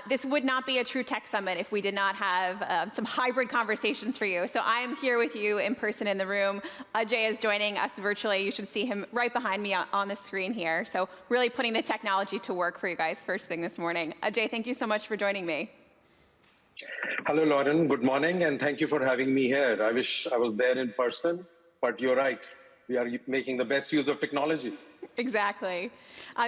This would not be a true tech summit if we did not have some hybrid conversations for you. So I am here with you in person in the room. Ajay is joining us virtually. You should see him right behind me on the screen here. So really putting the technology to work for you guys first thing this morning. Ajay, thank you so much for joining me. Hello, Lauren. Good morning, and thank you for having me here. I wish I was there in person, but you're right. We are making the best use of technology. Exactly.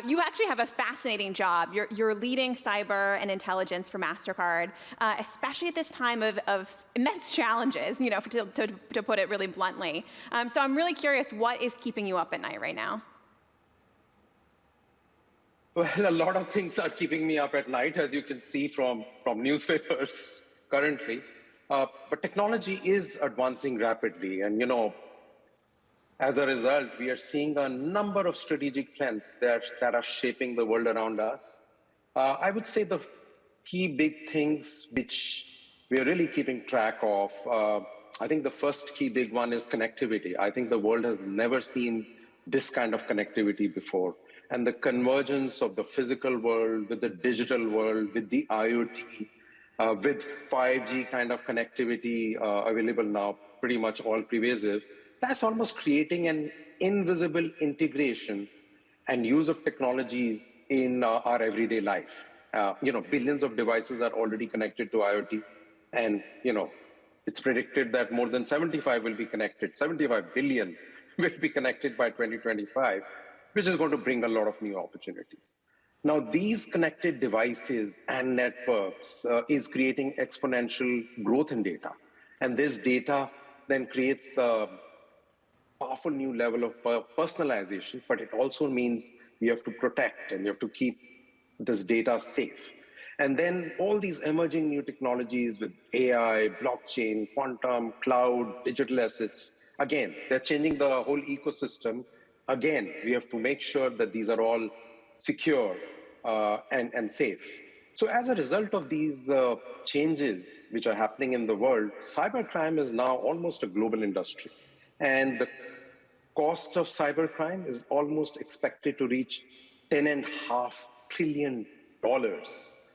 You actually have a fascinating job. You're leading cyber and intelligence for Mastercard, especially at this time of immense challenges, you know, to put it really bluntly. So I'm really curious, what is keeping you up at night right now? Well, a lot of things are keeping me up at night, as you can see from newspapers currently. But technology is advancing rapidly, and as a result, we are seeing a number of strategic trends that are shaping the world around us. I would say the key big things which we are really keeping track of, I think the first key big one is connectivity. I think the world has never seen this kind of connectivity before. And the convergence of the physical world with the digital world, with the IoT, with 5G kind of connectivity available now, pretty much all pervasive, that's almost creating an invisible integration and use of technologies in our everyday life. Billions of devices are already connected to IoT, and it's predicted that more than 75 will be connected. 75 billion will be connected by 2025, which is going to bring a lot of new opportunities. Now, these connected devices and networks is creating exponential growth in data, and this data then creates powerful new level of personalization, but it also means you have to protect and you have to keep this data safe. And then all these emerging new technologies with AI, blockchain, quantum, cloud, digital assets, again, they're changing the whole ecosystem. Again, we have to make sure that these are all secure and safe. So as a result of these changes which are happening in the world, cybercrime is now almost a global industry. And the cost of cybercrime is almost expected to reach $10.5 trillion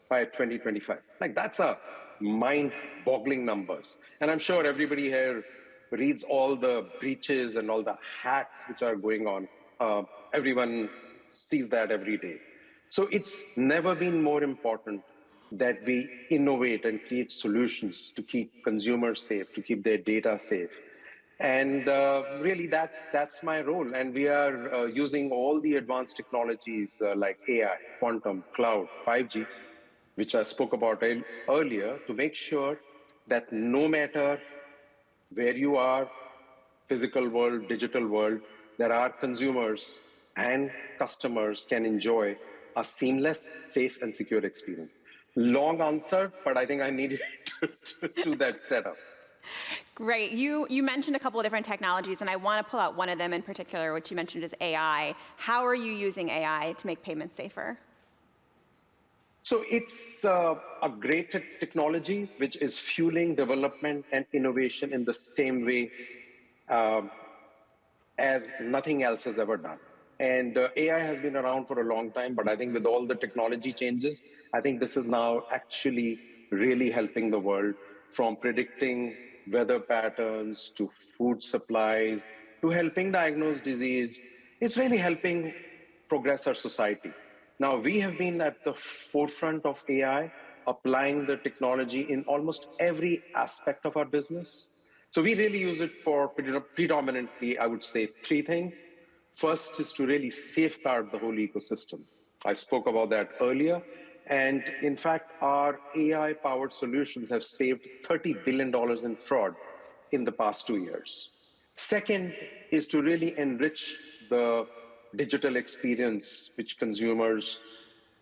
by 2025. Like, that's a mind-boggling numbers. And I'm sure everybody here reads all the breaches and all the hacks which are going on. Everyone sees that every day. So it's never been more important that we innovate and create solutions to keep consumers safe, to keep their data safe. And really, that's my role. And we are using all the advanced technologies like AI, quantum, cloud, 5G, which I spoke about earlier, to make sure that no matter where you are, physical world, digital world, there are consumers and customers can enjoy a seamless, safe, and secure experience. Long answer, but I think I needed to do that setup. Great. You mentioned a couple of different technologies, and I want to pull out one of them in particular, which you mentioned is AI. How are you using AI to make payments safer? So it's a great technology which is fueling development and innovation in the same way as nothing else has ever done. And AI has been around for a long time, but I think with all the technology changes, I think this is now actually really helping the world, from predicting weather patterns to food supplies to helping diagnose disease. It's really helping progress our society. Now, we have been at the forefront of AI, applying the technology in almost every aspect of our business. So we really use it for predominantly, I would say, three things. First is to really safeguard the whole ecosystem. I spoke about that earlier. And in fact, our AI-powered solutions have saved $30 billion in fraud in the past 2 years. Second is to really enrich the digital experience which consumers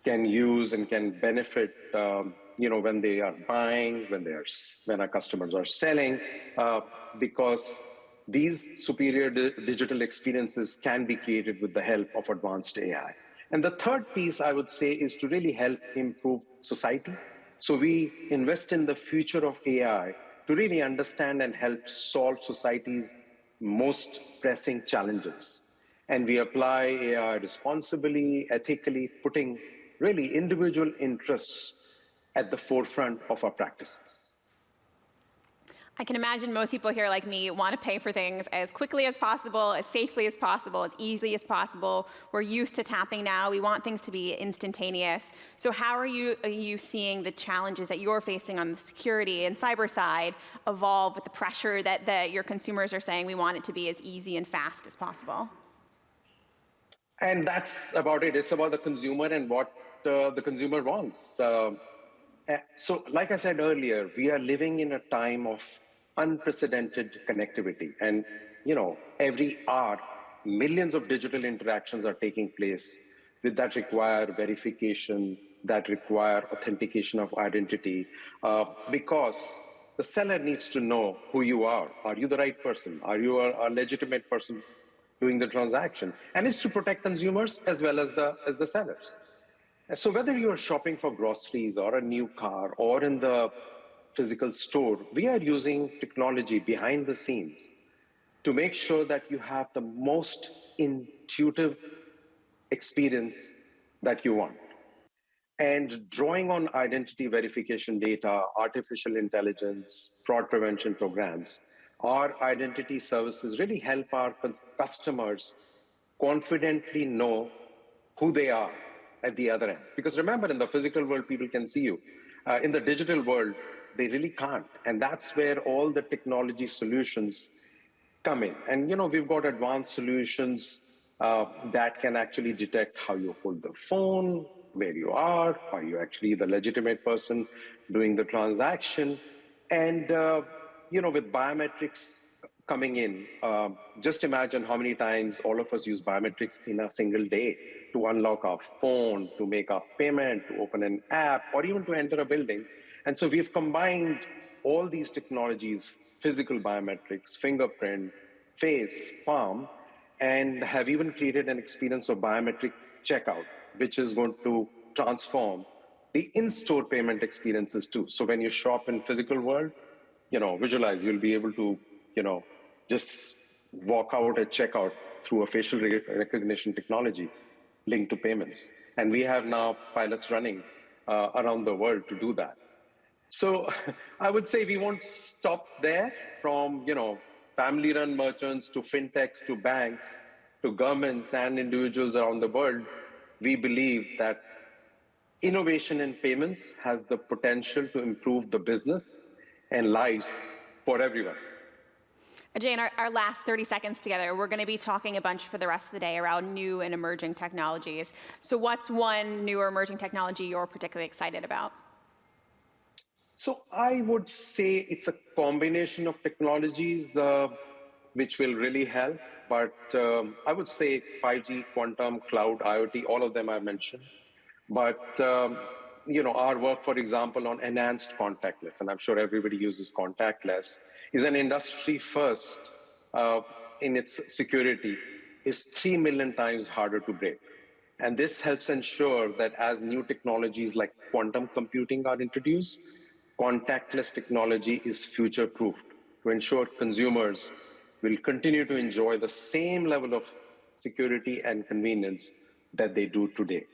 can use and can benefit when they are buying, when our customers are selling, because these superior digital experiences can be created with the help of advanced AI. And the third piece, I would say, is to really help improve society. So we invest in the future of AI to really understand and help solve society's most pressing challenges. And we apply AI responsibly, ethically, putting really individual interests at the forefront of our practices. I can imagine most people here like me want to pay for things as quickly as possible, as safely as possible, as easily as possible. We're used to tapping now. We want things to be instantaneous. So how are you seeing the challenges that you're facing on the security and cyber side evolve with the pressure that your consumers are saying we want it to be as easy and fast as possible? And that's about it. It's about the consumer and what the consumer wants. So like I said earlier, we are living in a time of unprecedented connectivity. And, every hour, millions of digital interactions are taking place that require verification, that require authentication of identity, because the seller needs to know who you are. Are you the right person? Are you a legitimate person doing the transaction? And it's to protect consumers as well as the sellers. So whether you're shopping for groceries or a new car or in the physical store, we are using technology behind the scenes to make sure that you have the most intuitive experience that you want. And drawing on identity verification data, artificial intelligence, fraud prevention programs, our identity services really help our customers confidently know who they are at the other end. Because remember, in the physical world, people can see you. In the digital world, they really can't. And that's where all the technology solutions come in. And, we've got advanced solutions that can actually detect how you hold the phone, where you are you actually the legitimate person doing the transaction. And, with biometrics coming in, just imagine how many times all of us use biometrics in a single day to unlock our phone, to make our payment, to open an app, or even to enter a building. And so we've combined all these technologies, physical biometrics, fingerprint, face, palm, and have even created an experience of biometric checkout, which is going to transform the in-store payment experiences too. So when you shop in physical world, visualize, you'll be able to, just walk out at checkout through a facial recognition technology linked to payments. And we have now pilots running around the world to do that. So I would say we won't stop there. From, family-run merchants to fintechs to banks to governments and individuals around the world. We believe that innovation in payments has the potential to improve the business and lives for everyone. Ajay, in our last 30 seconds together, we're going to be talking a bunch for the rest of the day around new and emerging technologies. So what's one new or emerging technology you're particularly excited about? So I would say it's a combination of technologies which will really help. But I would say 5G, quantum, cloud, IoT, all of them I mentioned. But our work, for example, on enhanced contactless, and I'm sure everybody uses contactless, is an industry first in its security, is 3 million times harder to break. And this helps ensure that as new technologies like quantum computing are introduced, contactless technology is future-proofed to ensure consumers will continue to enjoy the same level of security and convenience that they do today,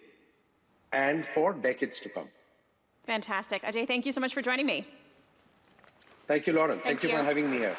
and for decades to come. Fantastic. Ajay, thank you so much for joining me. Thank you, Lauren. Thank you for having me here.